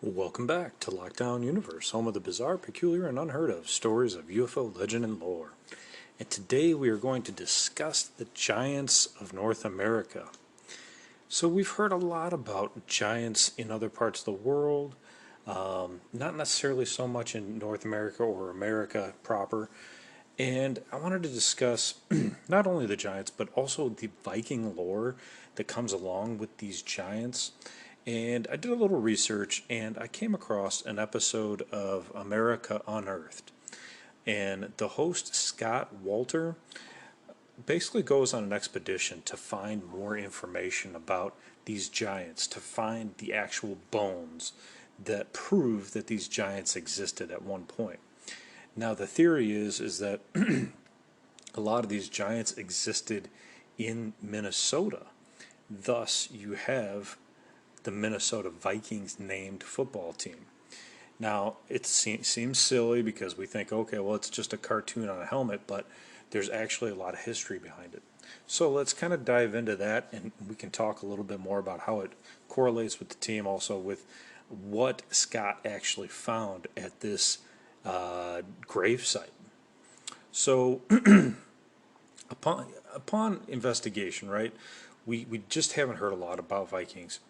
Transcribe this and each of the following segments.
Welcome back to Lockdown Universe, home of the bizarre, peculiar, and unheard of stories of UFO legend and lore. And today we are going to discuss the giants of North America. So we've heard a lot about giants in other parts of the world, not necessarily so much in North America or America proper. And I wanted to discuss not only the giants, but also the Viking lore that comes along with these giants. And I did a little research and I came across an episode of America Unearthed. And the host, Scott Walter, basically goes on an expedition to find more information about these giants, to find the actual bones that prove that these giants existed at one point. Now the theory is that a lot of these giants existed in Minnesota. Thus, you have the Minnesota Vikings named football team. Now, it seems silly because we think, okay, well, it's just a cartoon on a helmet, but there's actually a lot of history behind it. So let's kind of dive into that, and we can talk a little bit more about how it correlates with the team, also with what Scott actually found at this grave site. So, upon investigation, right, we just haven't heard a lot about Vikings,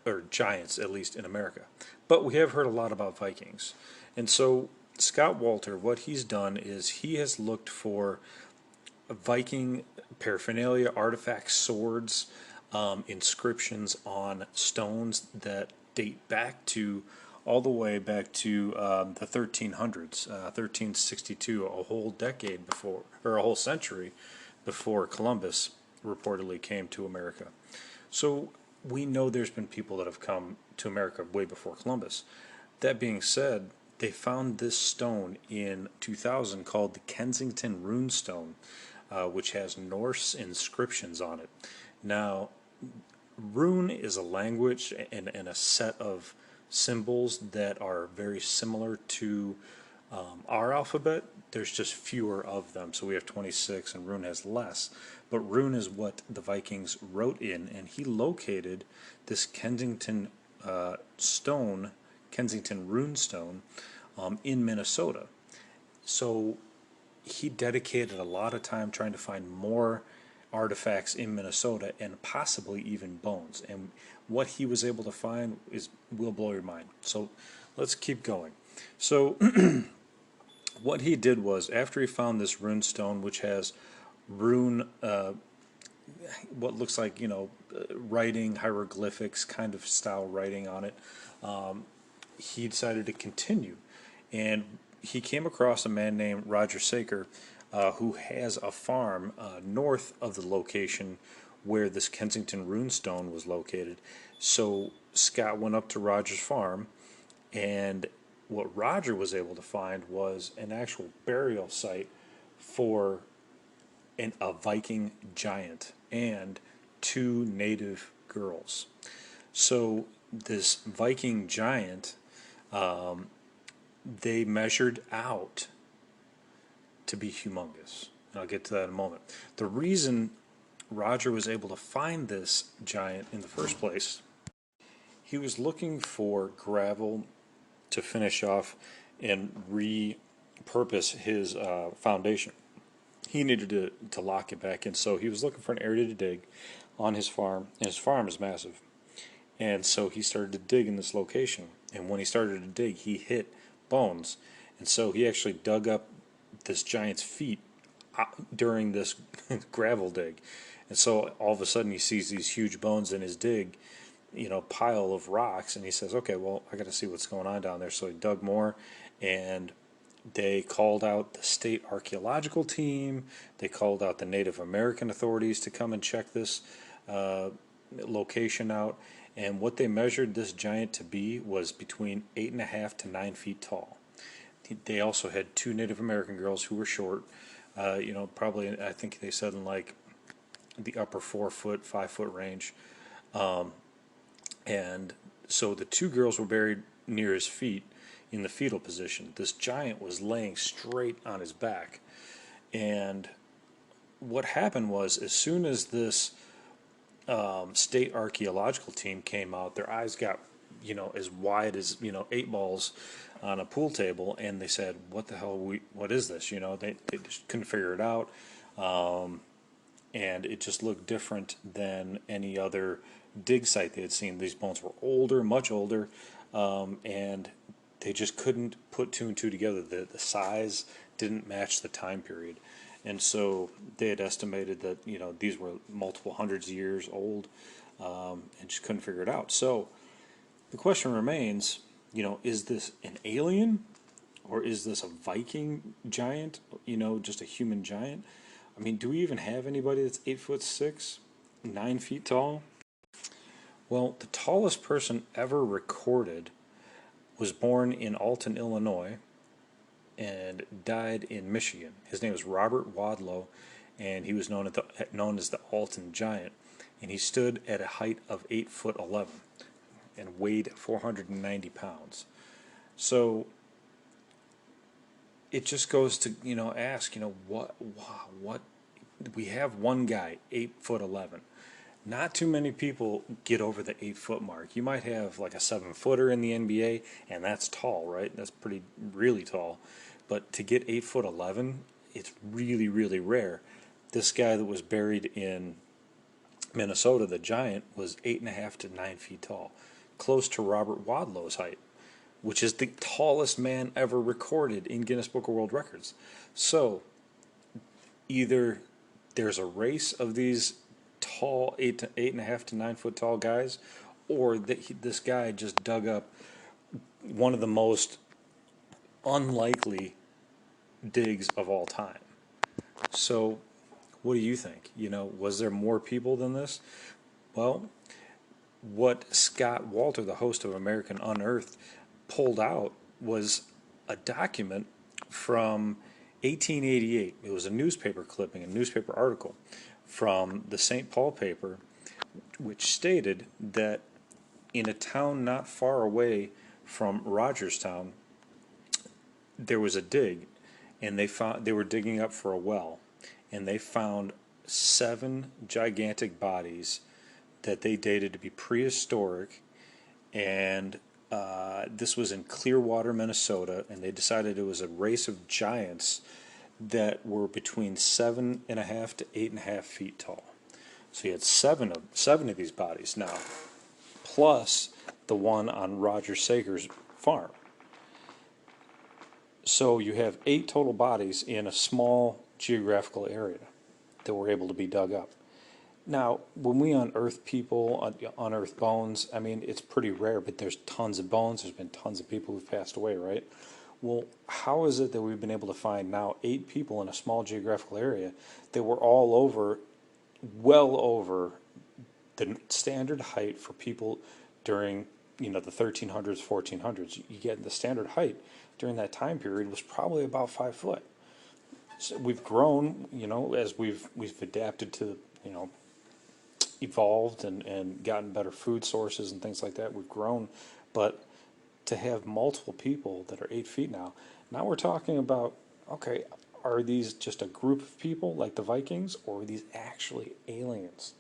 or giants, at least in America. But we have heard a lot about Vikings. And so Scott Walter, what he's done is he has looked for Viking paraphernalia, artifacts, swords, inscriptions on stones that date back to all the way back to the 1300s, 1362, a whole decade before, or a whole century before Columbus reportedly came to America. So we know there's been people that have come to America way before Columbus. That being said, they found this stone in 2000 called the Kensington Rune Stone, which has Norse inscriptions on it. Now, rune is a language and a set of symbols that are very similar to our alphabet. There's just fewer of them, so we have 26 and rune has less. But rune is what the Vikings wrote in, and he located this Kensington stone, Kensington Rune Stone, in Minnesota. So he dedicated a lot of time trying to find more artifacts in Minnesota and possibly even bones. And what he was able to find will blow your mind. So let's keep going. So what he did was, after he found this rune stone, which has rune, what looks like, writing, hieroglyphics kind of style writing on it, he decided to continue. And he came across a man named Roger Saker, who has a farm north of the location where this Kensington Rune Stone was located. So Scott went up to Roger's farm, and what Roger was able to find was an actual burial site for a Viking giant and two native girls. So this Viking giant, they measured out to be humongous. I'll get to that in a moment. The reason Roger was able to find this giant in the first place, he was looking for gravel to finish off and repurpose his foundation. He needed to lock it back in, so he was looking for an area to dig on his farm, and his farm is massive. And so he started to dig in this location, and when he started to dig, he hit bones, and so he actually dug up this giant's feet during this gravel dig. And so all of a sudden he sees these huge bones in his dig, pile of rocks, and he says, okay, well, I got to see what's going on down there. So he dug more, and they called out the state archaeological team. They called out the Native American authorities to come and check this location out. And what they measured this giant to be was between 8.5 to 9 feet tall. They also had two Native American girls who were short, probably, I think they said in like the upper 4 foot, 5 foot range. And so the two girls were buried near his feet in the fetal position. This giant was laying straight on his back. And what happened was, as soon as this state archaeological team came out, their eyes got as wide as 8 balls on a pool table, and they said, "What the hell? What is this?" They just couldn't figure it out, and it just looked different than any other dig site they had seen. These bones were older, much older, and they just couldn't put two and two together. The size didn't match the time period, and so they had estimated that these were multiple hundreds of years old, and just couldn't figure it out. So the question remains, is this an alien, or is this a Viking giant? Just a human giant? I mean, do we even have anybody that's 8'6", 9 feet tall? Well, the tallest person ever recorded was born in Alton, Illinois, and died in Michigan. His name was Robert Wadlow, and he was known as the Alton Giant. And he stood at a height of 8'11" and weighed 490 pounds. So it just goes to ask what we have one guy 8'11". Not too many people get over the 8 foot mark. You might have like a 7-footer in the NBA, and that's tall, right? That's really tall. But to get 8'11", it's really, really rare. This guy that was buried in Minnesota, the Giant, was 8.5 to 9 feet tall, close to Robert Wadlow's height, which is the tallest man ever recorded in Guinness Book of World Records. So either there's a race of these tall 8.5 to 9 foot tall guys, or this guy just dug up one of the most unlikely digs of all time. So what do you think? Was there more people than this? Well, what Scott Walter, the host of American Unearthed, pulled out was a document from 1888. It was a newspaper clipping, a newspaper article from the St. Paul paper, which stated that in a town not far away from Rogerstown, there was a dig, and they were digging up for a well, and they found 7 gigantic bodies that they dated to be prehistoric, and this was in Clearwater, Minnesota, and they decided it was a race of giants that were between 7.5 to 8.5 feet tall. So you had seven of these bodies now, plus the one on Roger Sager's farm. So you have 8 total bodies in a small geographical area that were able to be dug up. Now, when we unearth people, unearth bones, I mean, it's pretty rare, but there's tons of bones. There's been tons of people who've passed away, right? Well, how is it that we've been able to find now 8 people in a small geographical area that were all well over the standard height for people during, the 1300s, 1400s? You get the standard height during that time period was probably about 5 foot. So we've grown, as we've adapted to, evolved and gotten better food sources and things like that. We've grown, but to have multiple people that are 8 feet now we're talking about, okay, are these just a group of people like the Vikings, or are these actually aliens?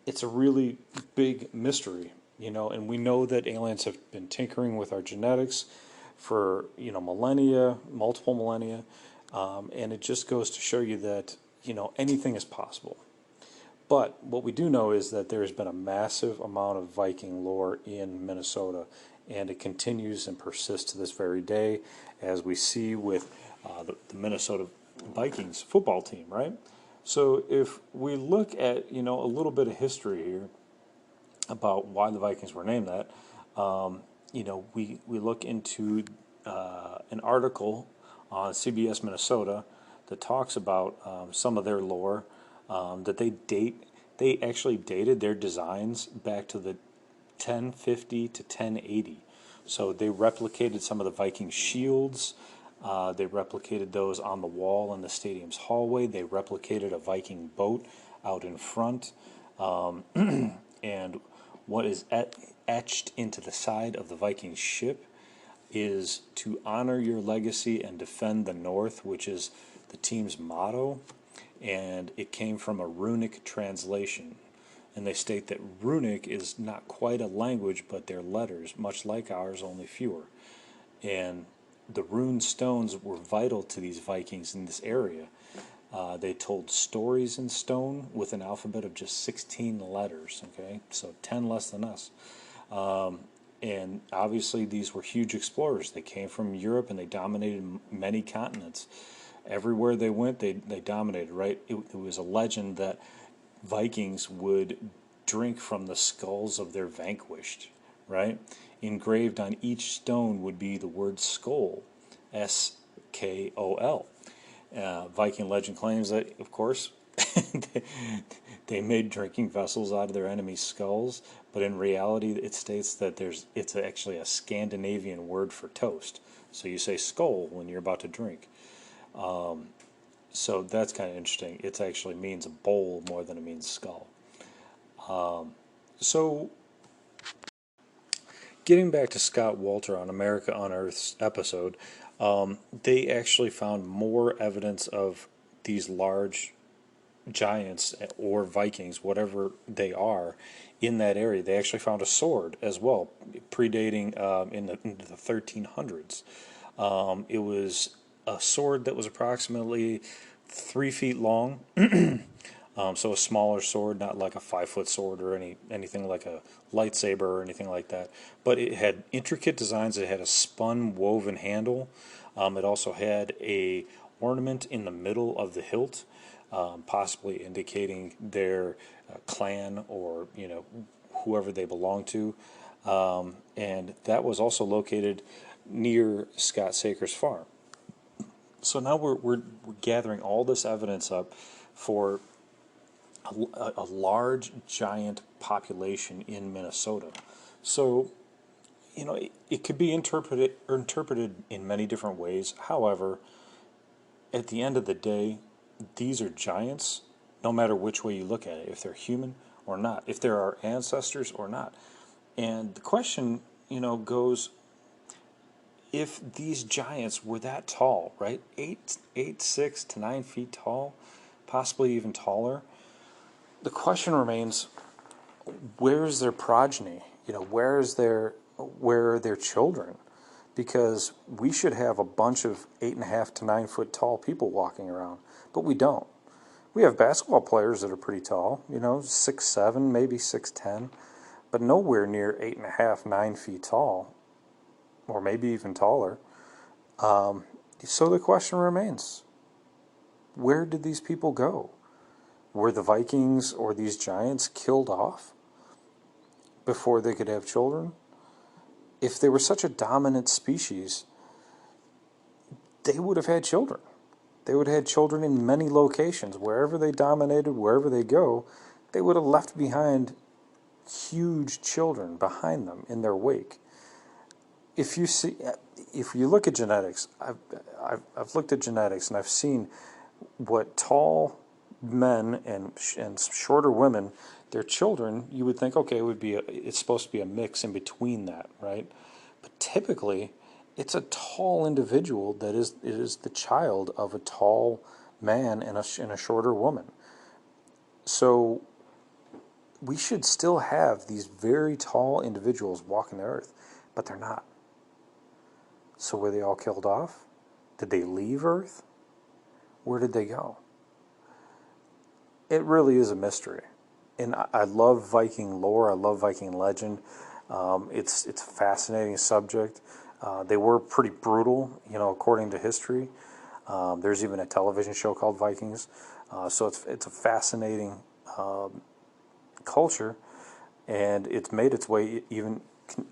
It's a really big mystery, and we know that aliens have been tinkering with our genetics for, millennia, multiple millennia, and it just goes to show you that, anything is possible. But what we do know is that there has been a massive amount of Viking lore in Minnesota, and it continues and persists to this very day, as we see with the Minnesota Vikings football team, right? So if we look at, a little bit of history here about why the Vikings were named that, we look into an article on CBS Minnesota that talks about some of their lore, that they actually dated their designs back to the 1050 to 1080. So they replicated some of the Viking shields. They replicated those on the wall in the stadium's hallway. They replicated a Viking boat out in front. And what is etched into the side of the Viking ship is to honor your legacy and defend the North, which is the team's motto. And it came from a runic translation. and they state that runic is not quite a language, but they're letters, much like ours, only fewer. And the rune stones were vital to these Vikings in this area. They told stories in stone with an alphabet of just 16 letters, okay, so 10 less than us. And obviously, these were huge explorers. They came from Europe and they dominated many continents. Everywhere they went, they dominated, right? It was a legend that Vikings would drink from the skulls of their vanquished, right? Engraved on each stone would be the word skull, Skol. Viking legend claims that, of course, they made drinking vessels out of their enemies' skulls, but in reality, it states that it's actually a Scandinavian word for toast. So you say skull when you're about to drink. So that's kind of interesting. It actually means a bowl more than it means skull. So getting back to Scott Walter on America Unearth's episode, they actually found more evidence of these large giants or Vikings, whatever they are, in that area. They actually found a sword as well, predating into the 1300s. It was a sword that was approximately 3 feet long. So a smaller sword, not like a 5-foot sword or anything like a lightsaber or anything like that. But it had intricate designs. It had a spun woven handle. It also had a ornament in the middle of the hilt, possibly indicating their clan or whoever they belonged to. And that was also located near Scott Saker's farm. So now we're gathering all this evidence up for a large, giant population in Minnesota. So, it could be interpreted in many different ways. However, at the end of the day, these are giants, no matter which way you look at it, if they're human or not, if they're our ancestors or not. And the question, goes, if these giants were that tall, right, 6 to 9 feet tall, possibly even taller, the question remains, where's their progeny? Where are their children? Because we should have a bunch of 8.5 to 9 foot tall people walking around, but we don't. We have basketball players that are pretty tall, 6'7", maybe 6'10", but nowhere near 8.5, 9 feet tall, or maybe even taller. So the question remains, where did these people go? Were the Vikings or these giants killed off before they could have children? If they were such a dominant species, they would have had children. They would have had children in many locations. Wherever they dominated, wherever they go, they would have left behind huge children behind them in their wake. If you look at genetics, I've looked at genetics and I've seen what tall men and shorter women, their children, you would think, okay, it's supposed to be a mix in between that, right? But typically, it's a tall individual that is the child of a tall man and a shorter woman. So we should still have these very tall individuals walking the earth, but they're not. So were they all killed off? Did they leave Earth? Where did they go? It really is a mystery. And I love Viking lore. I love Viking legend. It's a fascinating subject. They were pretty brutal, according to history. There's even a television show called Vikings. So it's a fascinating culture, and it's made its way even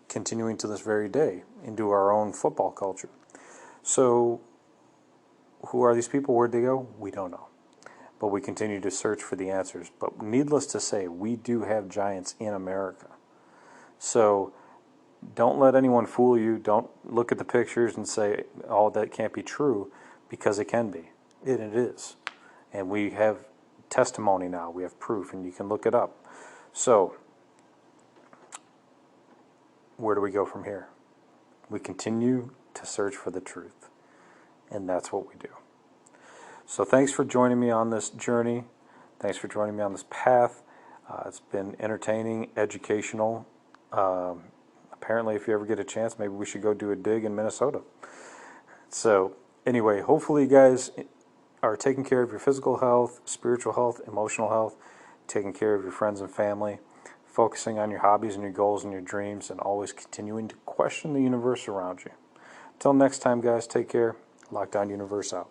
continuing to this very day into our own football culture. So who are these people? Where'd they go? We don't know. But we continue to search for the answers. But needless to say, we do have giants in America. So don't let anyone fool you. Don't look at the pictures and say, oh, that can't be true, because it can be. It is. And we have testimony now. We have proof, and you can look it up. So where do we go from here? We continue to search for the truth. And that's what we do. So thanks for joining me on this journey. Thanks for joining me on this path. It's been entertaining, educational. Apparently, if you ever get a chance, maybe we should go do a dig in Minnesota. So, anyway, hopefully you guys are taking care of your physical health, spiritual health, emotional health, taking care of your friends and family, focusing on your hobbies and your goals and your dreams, and always continuing to question the universe around you. Until next time, guys, take care. Lockdown Universe out.